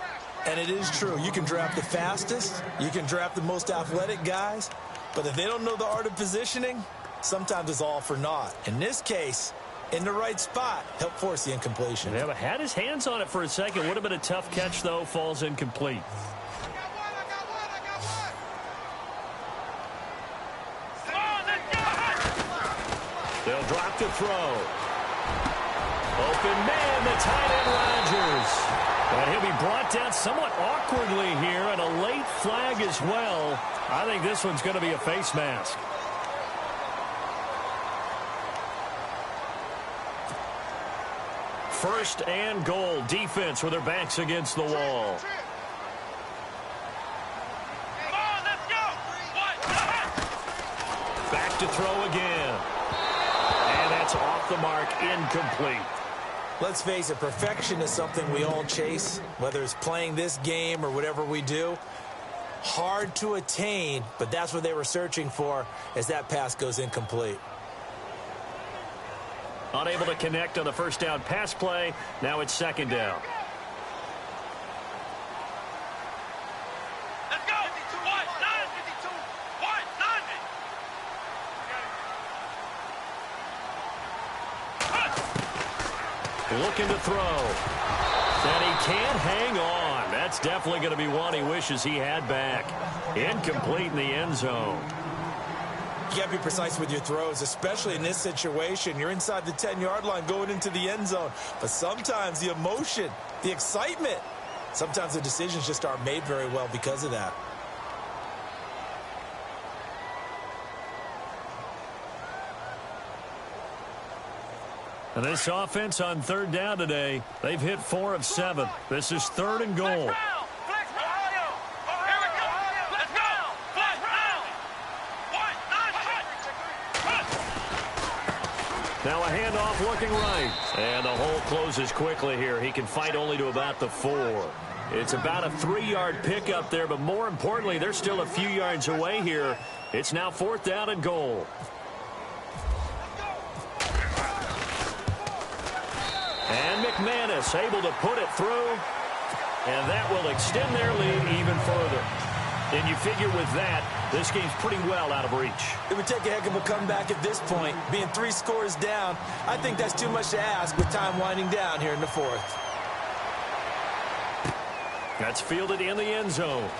And it is true. You can draft the fastest. You can draft the most athletic guys. But if they don't know the art of positioning, sometimes it's all for naught. In this case, in the right spot, help force the incompletion. Yeah, but had his hands on it for a second. Would have been a tough catch, though. Falls incomplete. They'll drop to throw. Open man, the tight end Rodgers. And he'll be brought down somewhat awkwardly here, and a late flag as well. I think this one's going to be a face mask. First and goal. Defense with their backs against the wall. Back to throw again. And that's off the mark, incomplete. Let's face it, perfection is something we all chase, whether it's playing this game or whatever we do. Hard to attain, but that's what they were searching for as that pass goes incomplete. Unable to connect on the first down pass play. Now it's second down. Let's go. 190. Looking to throw. And he can't hang on. That's definitely going to be one he wishes he had back. Incomplete in the end zone. You got to be precise with your throws, especially in this situation. You're inside the 10-yard line going into the end zone. But sometimes the emotion, the excitement, sometimes the decisions just aren't made very well because of that. And this offense on third down today, they've hit 4 of 7. This is 3rd and goal. Now a handoff looking right. And the hole closes quickly here. He can fight only to about the 4. It's about a 3-yard pickup there, but more importantly, they're still a few yards away here. It's now 4th down and goal. And McManus able to put it through. And that will extend their lead even further. And you figure with that, this game's pretty well out of reach. It would take a heck of a comeback at this point. Being 3 scores down, I think that's too much to ask with time winding down here in the 4th. That's fielded in the end zone.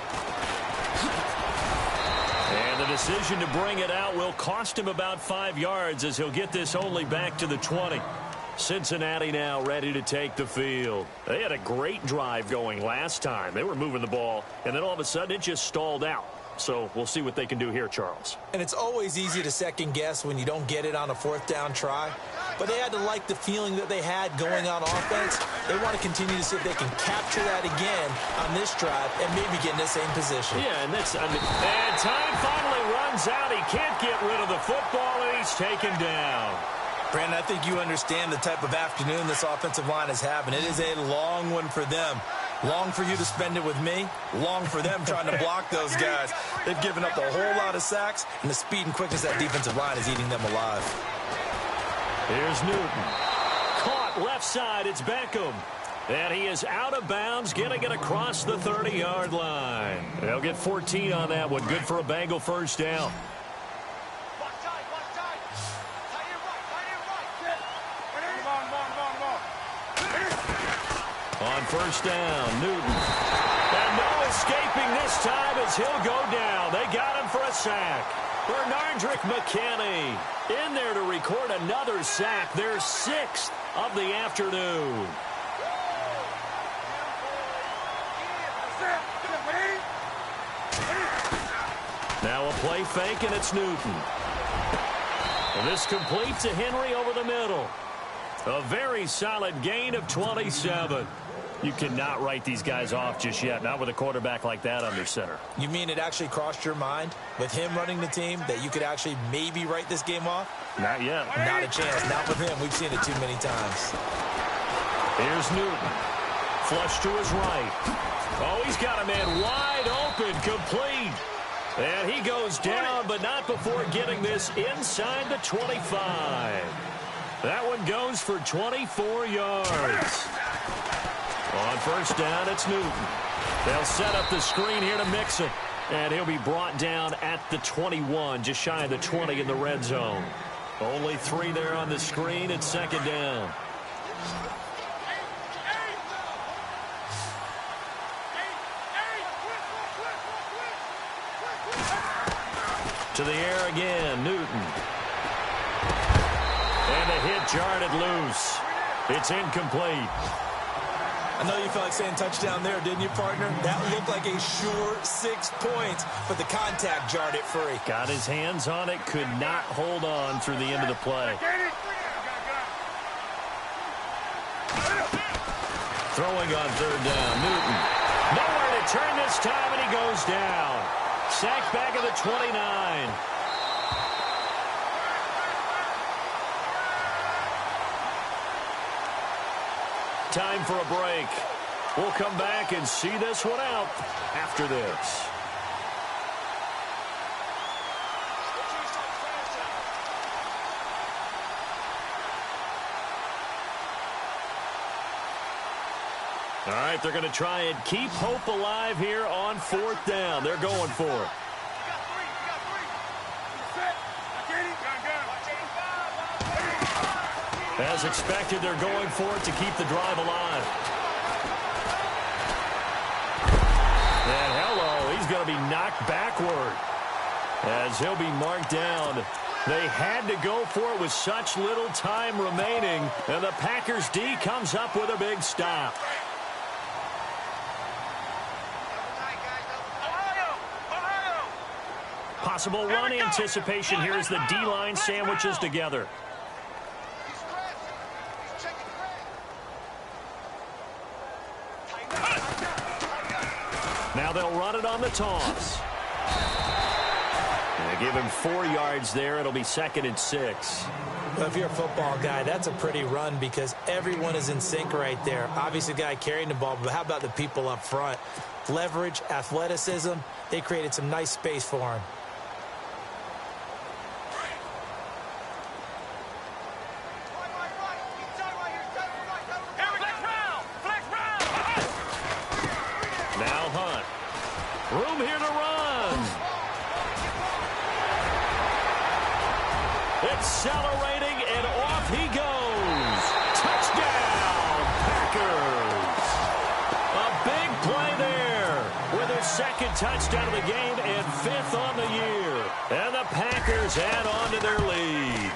And the decision to bring it out will cost him about 5 yards as he'll get this only back to the 20. Cincinnati now ready to take the field. They had a great drive going last time. They were moving the ball, and then all of a sudden it just stalled out. So we'll see what they can do here, Charles. And it's always easy to second guess when you don't get it on a 4th down try. But they had to like the feeling that they had going on offense. They want to continue to see if they can capture that again on this drive and maybe get in the same position. Yeah, and that's, and time finally runs out. He can't get rid of the football, and he's taken down. Brandon, I think you understand the type of afternoon this offensive line is having. It is a long one for them. Long for you to spend it with me. Long for them trying to block those guys. They've given up a whole lot of sacks, and the speed and quickness of that defensive line is eating them alive. Here's Newton. Caught left side. It's Beckham. And he is out of bounds, getting it across the 30-yard line. They'll get 14 on that one. Good for a Bengal first down. On first down, Newton. And no escaping this time as he'll go down. They got him for a sack. Bernardrick McKinney in there to record another sack. Their 6th of the afternoon. Now a play fake, and it's Newton. And this completes to Henry over the middle. A very solid gain of 27. You cannot write these guys off just yet, not with a quarterback like that under center. You mean it actually crossed your mind with him running the team that you could actually maybe write this game off? Not yet. Not a chance. Not with him. We've seen it too many times. Here's Newton. Flush to his right. Oh, he's got a man wide open, complete. And he goes down, but not before getting this inside the 25. That one goes for 24 yards. On first down, it's Newton. They'll set up the screen here to mix it. And he'll be brought down at the 21, just shy of the 20 in the red zone. Only 3 there on the screen. It's second down. To the air again, Newton. And the hit jarred it loose. It's incomplete. I know you felt like saying touchdown there, didn't you, partner? That looked like a sure 6 points, but the contact jarred it free. Got his hands on it, could not hold on through the end of the play. Throwing on third down, Newton. Nowhere to turn this time, and he goes down. Sacked back at the 29. Time for a break. We'll come back and see this one out after this. All right, they're going to try and keep hope alive here on 4th down. They're going for it. As expected, they're going for it to keep the drive alive. And hello, he's going to be knocked backward as he'll be marked down. They had to go for it with such little time remaining, and the Packers D comes up with a big stop. Possible run anticipation here as the D-line sandwiches together. Now they'll run it on the toss. They give him 4 yards there. It'll be 2nd and 6. Well, if you're a football guy, that's a pretty run because everyone is in sync right there. Obviously, the guy carrying the ball, but how about the people up front? Leverage, athleticism, they created some nice space for him. Room here to run. Accelerating, and off he goes. Touchdown, Packers. A big play there with their 2nd touchdown of the game and 5th on the year. And the Packers add on to their lead.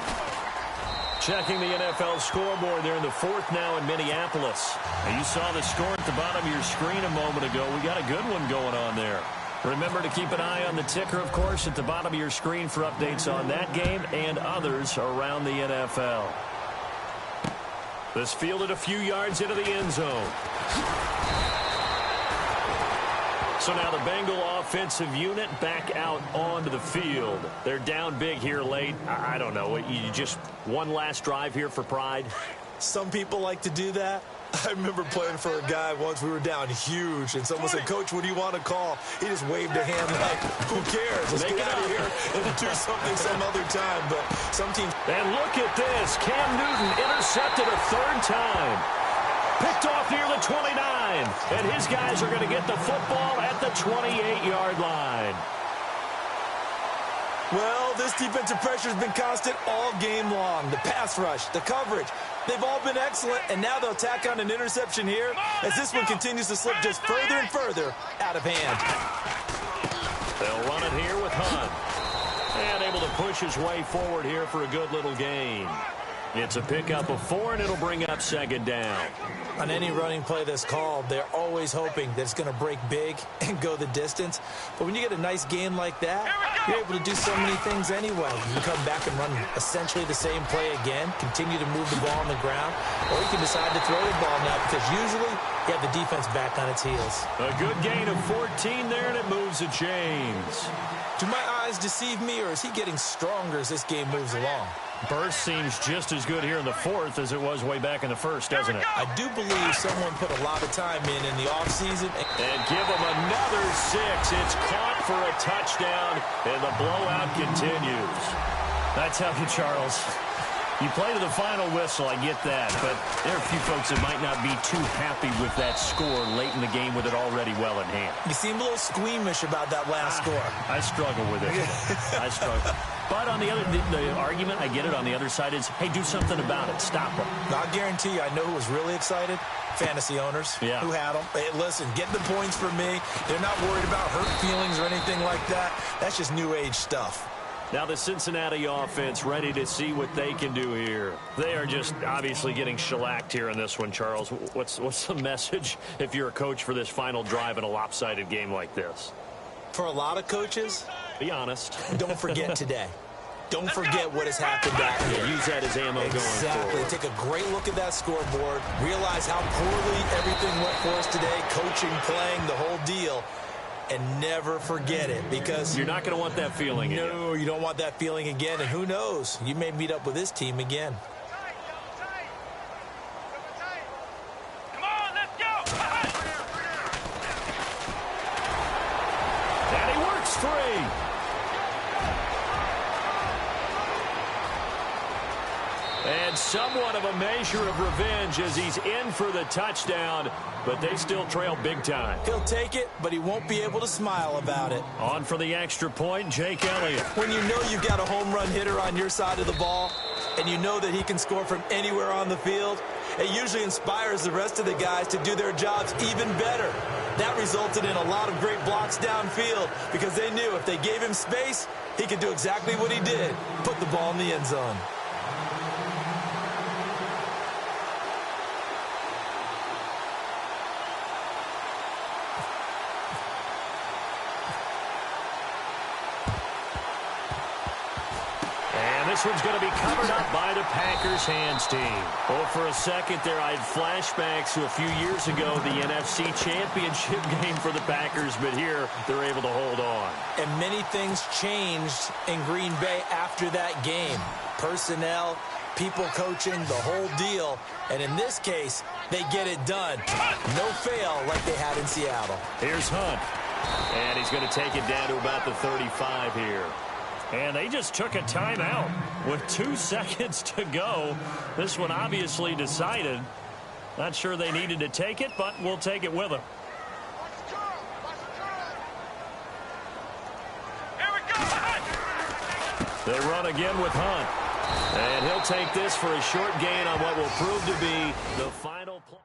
Checking the NFL scoreboard there in the 4th now in Minneapolis. Now you saw the score at the bottom of your screen a moment ago. We got a good one going on there. Remember to keep an eye on the ticker, of course, at the bottom of your screen for updates on that game and others around the NFL. This fielded a few yards into the end zone. So now the Bengal offensive unit back out onto the field. They're down big here late. I don't know. You just one last drive here for pride? Some people like to do that. I remember playing for a guy once. We were down huge, and someone said, "Coach, what do you want to call?" He just waved a hand like, "Who cares? Let's get out of here and do something some other time." But some teams... And look at this. Cam Newton intercepted a 3rd time. Picked off near the 29. And his guys are going to get the football at the 28-yard line. Well, this defensive pressure has been constant all game long. The pass rush, the coverage, they've all been excellent, and now they'll tack on an interception here as this one continues to slip just further and further out of hand. They'll run it here with Hunt. And able to push his way forward here for a good little gain. It's a pickup of 4, and it'll bring up 2nd down. On any running play that's called, they're always hoping that it's going to break big and go the distance. But when you get a nice game like that, you're able to do so many things anyway. You can come back and run essentially the same play again, continue to move the ball on the ground, or you can decide to throw the ball now because usually you have the defense back on its heels. A good gain of 14 there, and it moves the chains. Do my eyes deceive me, or is he getting stronger as this game moves along? Burst seems just as good here in the 4th as it was way back in the 1st, doesn't it? I do believe someone put a lot of time in the offseason. And give him another 6. It's caught for a touchdown, and the blowout continues. I tell you, Charles, you play to the final whistle, I get that, but there are a few folks that might not be too happy with that score late in the game with it already well in hand. You seem a little squeamish about that last score. I struggle with it. I struggle. But on the argument, I get it, on the other side is, hey, do something about it. Stop them. I'll guarantee you, I know who was really excited. Fantasy owners who had them. Hey, listen, get the points for me. They're not worried about hurt feelings or anything like that. That's just new age stuff. Now the Cincinnati offense ready to see what they can do here. They are just obviously getting shellacked here in this one, Charles. What's the message if you're a coach for this final drive in a lopsided game like this? For a lot of coaches, be honest. Don't forget today. Don't forget what has happened out here. Use that as ammo going forward. Exactly. Take a great look at that scoreboard. Realize how poorly everything went for us today. Coaching, playing, the whole deal. And never forget it, because you're not going to want that feeling again. No, you don't want that feeling again. And who knows? You may meet up with this team again. Come on, let's go! And he works free. And somewhat of a measure of revenge as he's in for the touchdown, but they still trail big time. He'll take it, but he won't be able to smile about it. On for the extra point, Jake Elliott. When you know you've got a home run hitter on your side of the ball, and you know that he can score from anywhere on the field, it usually inspires the rest of the guys to do their jobs even better. That resulted in a lot of great blocks downfield because they knew if they gave him space, he could do exactly what he did, put the ball in the end zone. This one's going to be covered up by the Packers hands team. Oh, for a second there, I had flashbacks to a few years ago, the NFC Championship game for the Packers, but here they're able to hold on. And many things changed in Green Bay after that game. Personnel, people coaching, the whole deal. And in this case, they get it done. No fail like they had in Seattle. Here's Hunt. And he's going to take it down to about the 35 here. And they just took a timeout with 2 seconds to go. This one obviously decided. Not sure they needed to take it, but we'll take it with them. Here we go. They run again with Hunt. And he'll take this for a short gain on what will prove to be the final play.